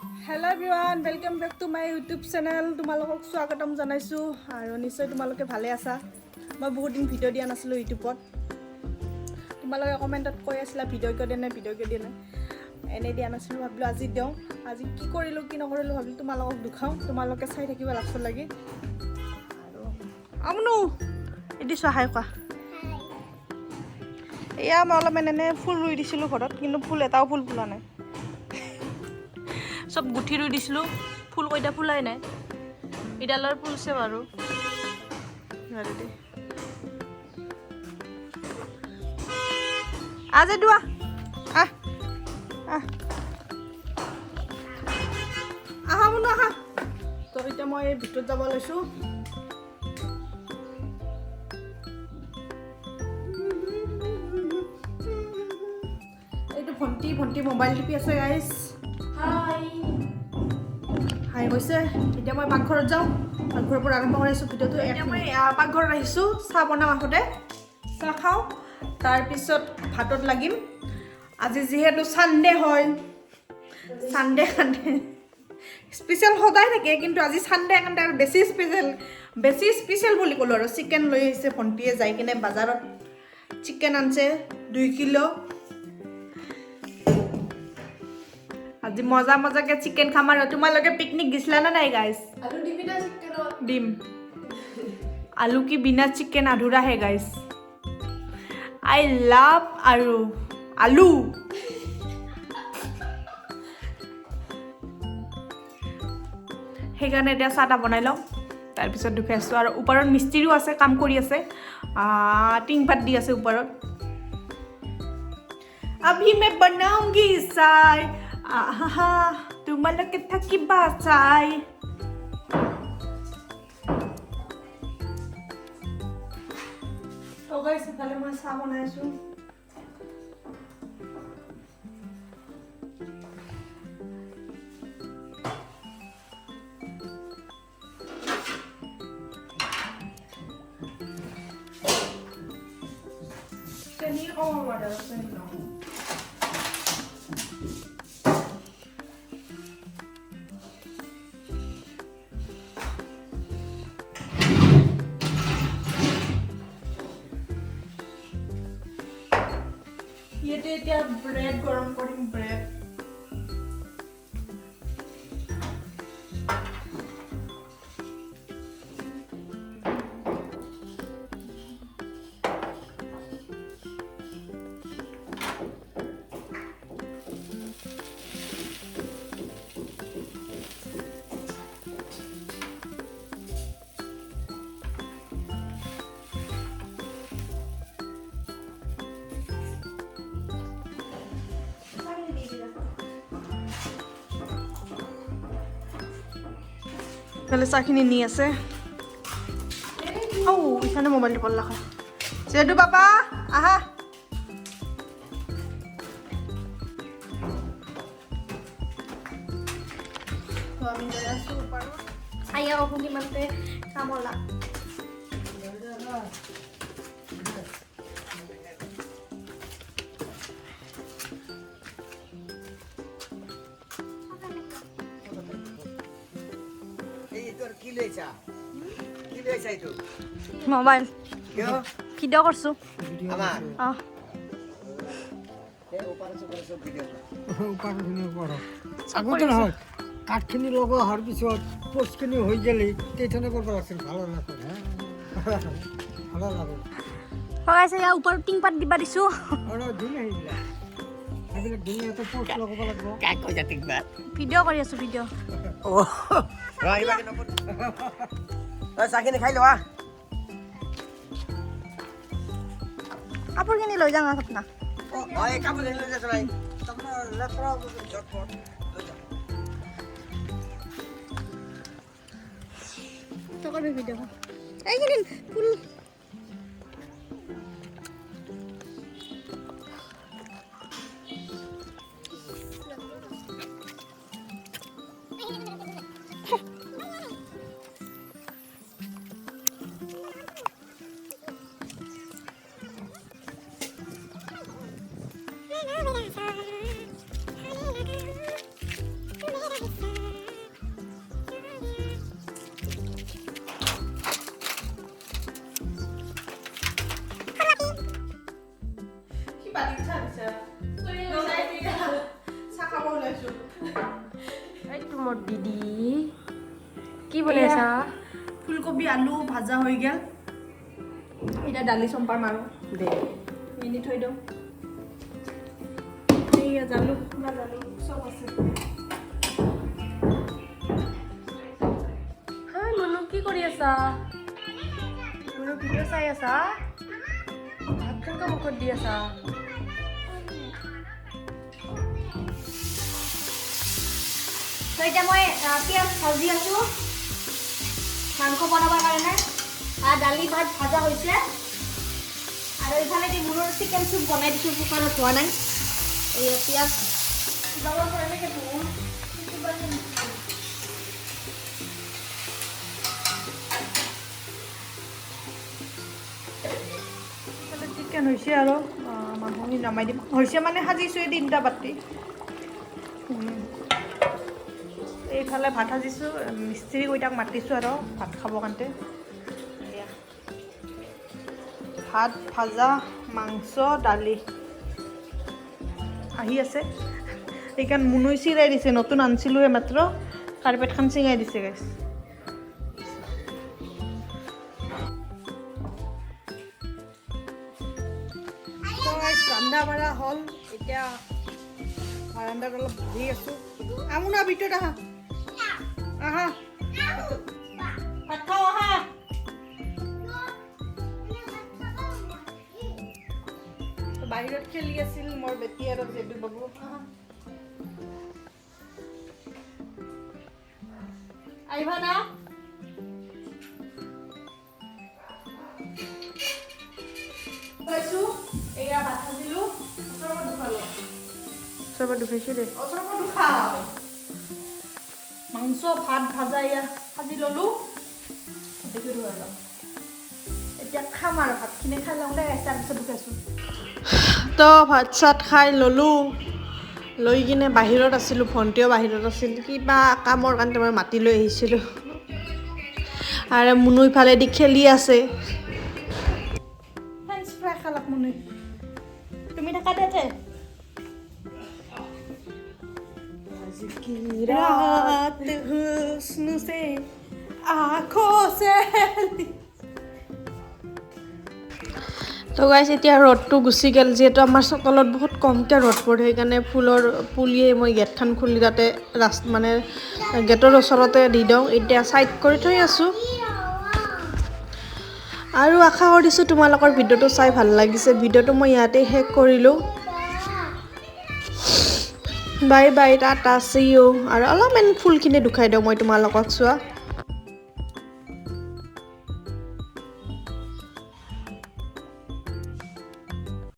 Hello everyone, welcome back to my YouTube channel. তোমালোকক স্বাগতম জনাইছো আৰু নিশ্চয় তোমালোকে ভালে আছা। মই বহুত দিন ভিডিঅ' দিয়া নাছিলো ইউটিউবত। তোমালোকে কমেন্টত কৈ আছিলা ভিডিঅ' কিয় দিয়া নাই এনে দিয়া নাছিলো, ভাবিলো আজি দিওঁ। আজি কি কৰিলো কি নকৰিলো ভাবিলো তোমালোকক দেখাও, তোমালোকে চাই থাকিবা লাষ্টত লাগি। আৰু আমনু এদি সহায় কৰা। এয়া মই অলপ এনে ফুল ৰুই দিছিলো ঘৰত, কিন্তু ফুল এটাও ফুল ফুলা নাই। সব গুঠি ৰুই দিছিলো, ফুল কইটা ফুলাই নাই। ইডালৰ ফুলছে বাৰু হেৰি আজি দুৱা আহ আহ আহা মনো আহা। তো এতিয়া মই ভিতৰত যাব লৈছো। এইটো ভণ্টি মোবাইল টিপি আছে গাইছ। হাই কৈছে। এতিয়া মই পাকঘৰত যাওঁ, পাকঘৰৰ পৰা আৰম্ভ কৰিছোঁ ভিডিঅ'টো। এতিয়া মই পাকঘৰত আহিছোঁ, চাহ বনাম আহোঁতে, চাহ খাওঁ, তাৰপিছত ভাতত লাগিম। আজি যিহেতু ছানডে হয়, ছানডে স্পেচিয়েল সদায় থাকে, কিন্তু আজি ছানডে কাৰণে আৰু বেছি স্পেচিয়েল বুলি ক'লোঁ আৰু। চিকেন লৈ আহিছে ভণ্টিয়ে যাই কিনে বজাৰত, চিকেন আনছে 2 কিলো। আজি মজাকে চিকেন খাম আৰু। তোমালোকে পিকনিক গিছলা না নাই গাইস? আলু দিবি না চিকেনত? ডিম। আলু কি বিনা chicken আধুৰা hey guys. I love আলু। সেইকাৰণে এতিয়া চাহটা বনাই লওঁ, তাৰপিছত দুখাইছোঁ। আৰু ওপৰত মিস্ত্ৰীও আছে, কাম কৰি আছে, টিং পাত দি আছে ওপৰত। अभी मैं बनाऊंगी चाय, आहा তোমালোকে থাকিবা চাই। তো গাইস তাহলে মই চাহ বনাইছো। চেনি কম বাড়া চেনি কম। এতিয়া ব্ৰেড গৰম কৰিম, ব্ৰেড। তাহলে চাখিনি নি আছে। ও এখানে মোবাইল টিপল ৰাখা। চেদু বাবা আহা। তো আমি যাই আছো উপৰত। আইয়া অপুনি মানতে কামলা। মোবাইল ভিডিঅ' কৰছো আগতে নহয় কাঠখিনি লগোৱা হোৱাৰ পিছত পোষ্টখিনি হৈ গ'লে তেইখনে কৰিব লাগিছিল। ভালো লাগে, ভালো লাগে। হগাইছে ইয়াৰ ওপৰত টিং পাত দিবা দিছো। ধুনীয়া সেইবিলাক ধুনীয়াকৈ পোষ্ট লগাব লাগিব। ভিডিঅ' কৰি আছো, ভিডিঅ'। চাকিনি খাই লোৱা। কাপোৰ কিনি লৈ যাওঁ আপোনাৰ। কাপোৰ লৈ যাইছো নাই আপোনাৰ লেপৰা ঝটপট লৈ যাম। তকৰ ভিডিঅ' এইখিনি ফুল বনাইছোঁ এইটো মোৰ দিদি কি বনাইছা ফুলকবি আলু ভাজা হৈ গ'ল এতিয়া দালি চম্পাৰ মাৰোঁ দে এনে থৈ দিওঁ এইয়া জালুক চব আছে হাই মুনু কি কৰি আছা মুনু ভিডিঅ' চাই আছা ভাত কেনেকুৱা মুখত দি আছা তো এতিয়া মই পিঁয়াজ ভাজি আছোঁ মাংস বনাবৰ কাৰণে আৰু দালি ভাত ভাজা হৈছে আৰু ইফালেদি মুনুৰ চিকেন চুপ বনাই দিছোঁ কুকাৰত হোৱা নাই এই পিঁয়াজ যাবৰ পৰা এনেকৈ ধুওঁ চিকেন হৈছে আৰু মাংসখিনি নমাই দিম হৈছে মানে সাজিছোঁ এই 3টা বাতি এইফালে ভাত সাজিছোঁ মিস্ত্ৰী কেইটাক মাতিছোঁ আৰু ভাত খাবৰ কাৰণে ভাত ভাজা মাংস দালি আহি আছে সেইকাৰণে মুনুই চিৰাই দিছে নতুন আনিছিলোঁহে মাত্ৰ কাৰ্পেটখন চিঙাই দিছে গাইছ ৰান্ধা বাঢ়া হ'ল এতিয়া বাৰান্দাত অলপ বহি আছোঁ আমোনা ভিতৰত আহা আহা ভাত খাওঁ আহা বাহিৰত খেলি আছিল মোৰ বেটি আৰু জেবি বাবু আহিবা না এয়া ভাত সাজিলোঁ চৰবত দুখাইছোঁ দে মাংস ভাত ভাজা এয়া সাজি ল'লোঁ এতিয়া খাম আৰু ভাতখিনি খাই লওঁ দে তাৰপিছত ঢুকাইছোঁ তো ভাত চাত খাই ল'লোঁ লৈ কিনে বাহিৰত আছিলোঁ ভণ্টিও বাহিৰত আছিল কিবা কামৰ কাৰণে মই মাতি লৈ আহিছিলোঁ আৰু মুনু ইফালেদি খেলি আছে ফ্ৰেঞ্চ ফ্ৰাই খালাক মুনু তুমি থাকা দে रात हुस्न से आँखों से তো গাইছ এতিয়া ৰ'দটো গুচি গ'ল যিহেতু আমাৰ চকলত বহুত কমকৈ ৰ'দ পৰে সেইকাৰণে ফুলৰ পুলিয়ে মই গেটখন খুলি তাতে মানে গেটৰ ওচৰতে দি দিওঁ এতিয়া ছাইড কৰি থৈ আছোঁ আৰু আশা কৰিছোঁ তোমালোকৰ ভিডিঅ'টো চাই ভাল লাগিছে ভিডিঅ'টো মই ইয়াতে শেষ কৰিলোঁ bye bye tata see you আৰু অলপমান ফুলখিনি দেখুৱাই দিওঁ মই তোমালোকক চোৱা